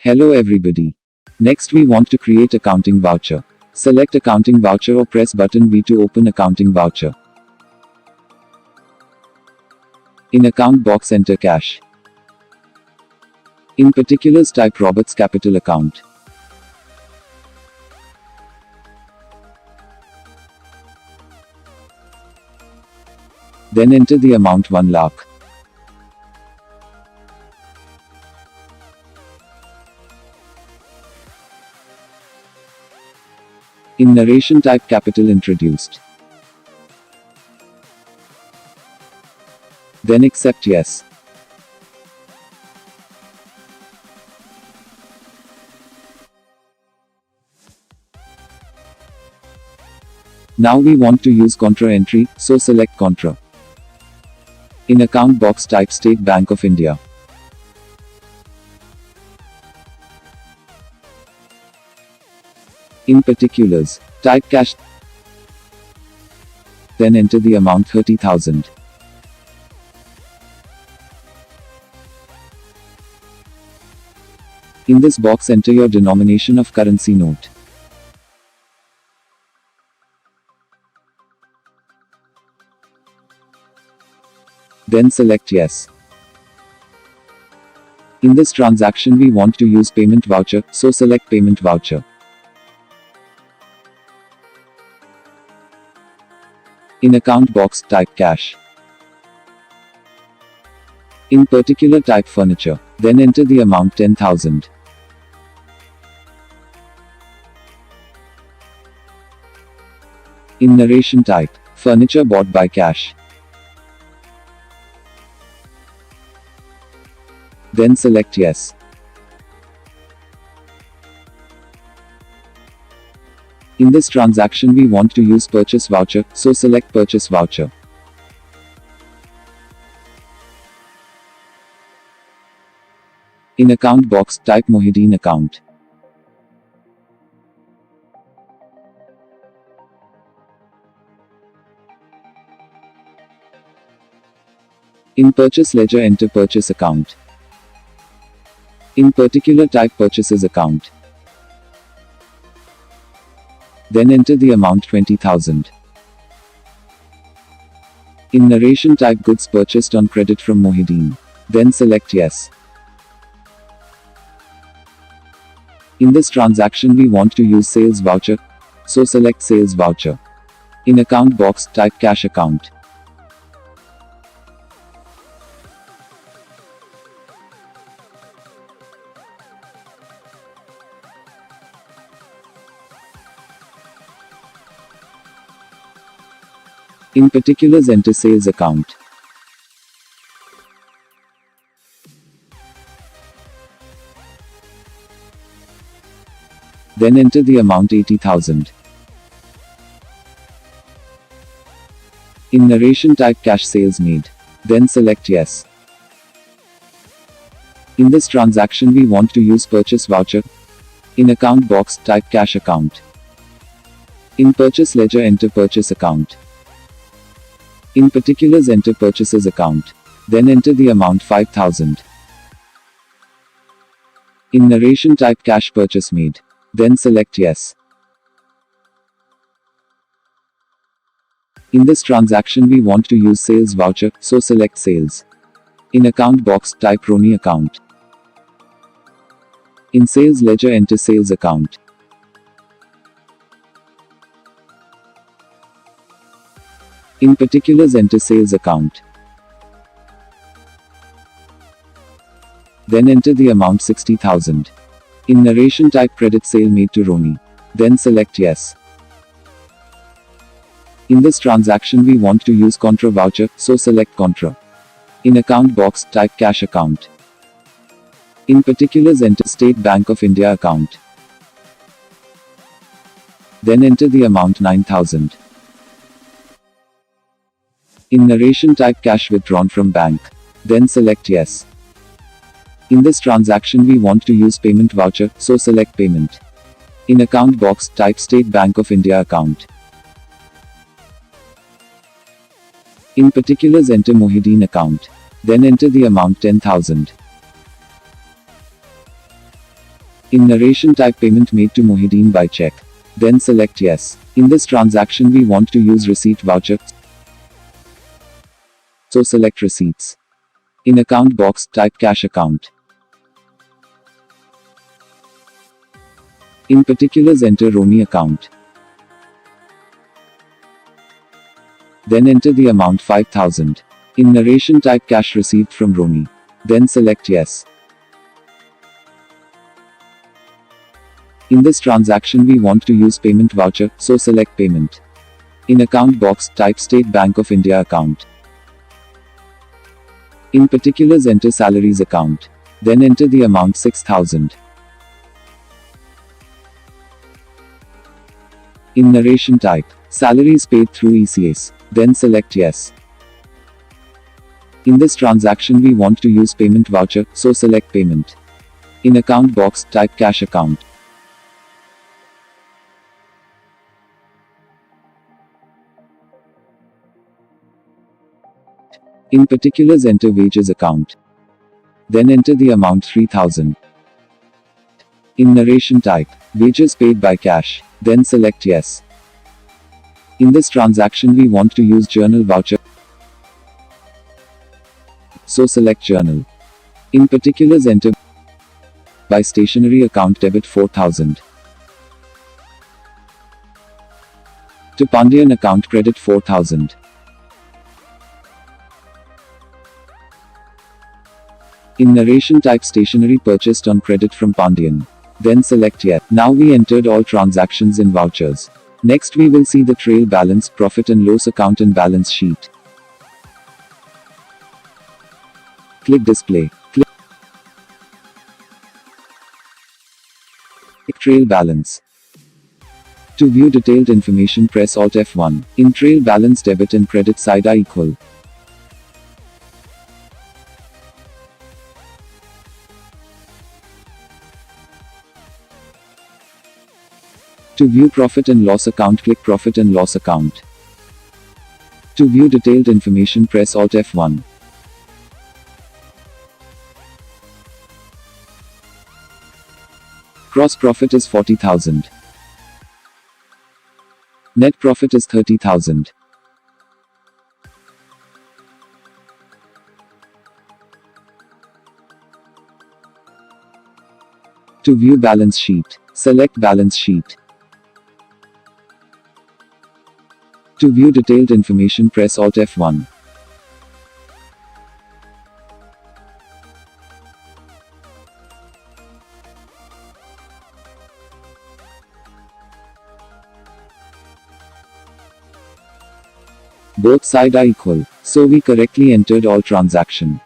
Hello everybody. Next we want to create accounting voucher. Select accounting voucher or press button V to open accounting voucher. In account box enter cash. In particulars type Robert's Capital account. Then enter the amount 1 lakh. In narration type capital introduced. Then accept yes. Now we want to use contra entry, so select contra. In account box type State Bank of India. In particulars, type cash. Then enter the amount 30,000. In this box enter your denomination of currency note. Then select yes. In this transaction we want to use payment voucher, so select payment voucher. In account box type cash. In particular type furniture, then enter the amount 10,000. In narration type, furniture bought by cash. Then select yes. In this transaction we want to use purchase voucher, so select purchase voucher. In account box type Mohideen account. In purchase ledger enter purchase account. In particular type purchases account. Then enter the amount 20,000. In narration type goods purchased on credit from Mohideen. Then select yes. In this transaction we want to use sales voucher, so select sales voucher. In account box type cash account. In particulars enter sales account. Then enter the amount 80,000. In narration type cash sales made. Then select yes. In this transaction we want to use purchase voucher. In account box type cash account. In purchase ledger enter purchase account. In particulars enter purchases account. Then enter the amount 5,000. In narration type cash purchase made. Then select yes. In this transaction we want to use sales voucher, so select sales. In account box type Roni account. In sales ledger enter sales account. In particulars enter sales account. Then enter the amount 60,000. In narration type credit sale made to Roni. Then select yes. In this transaction we want to use contra voucher, so select contra. In account box type cash account. In particulars enter State Bank of India account. Then enter the amount 9,000. In narration type cash withdrawn from bank. Then select yes. In this transaction we want to use payment voucher, so select payment. In account box type State Bank of India account. In particulars enter Mohideen account. Then enter the amount 10,000. In narration, type payment made to Mohideen by check. Then select yes. In this transaction we want to use receipt voucher, so select receipts. In account box, type cash account. In particulars, enter Roni account. Then enter the amount 5,000. In narration, type cash received from Roni. Then select yes. In this transaction we want to use payment voucher, so select payment. In account box, type State Bank of India account. In particulars, enter salaries account. Then enter the amount 6,000. In narration, type salaries paid through ECS. Then select yes. In this transaction we want to use payment voucher, so select payment. In account box, type cash account. In particulars, enter wages account. Then enter the amount 3,000. In narration, type wages paid by cash. Then select yes. In this transaction we want to use journal voucher, so select journal. In particulars, enter by stationery account debit 4,000. To Pandian account credit 4,000. In narration, type stationery purchased on credit from Pandian. Then select yes. Now we entered all transactions in vouchers. Next we will see the trail balance, profit and loss account and balance sheet. Click display. Click trail balance. To view detailed information, press Alt F1. In trail balance, debit and credit side are equal. To view profit and loss account, click profit and loss account. To view detailed information, press Alt F1. Gross profit is 40,000. Net profit is 30,000. To view balance sheet, select balance sheet. To view detailed information, press Alt F1. Both sides are equal, so we correctly entered all transaction.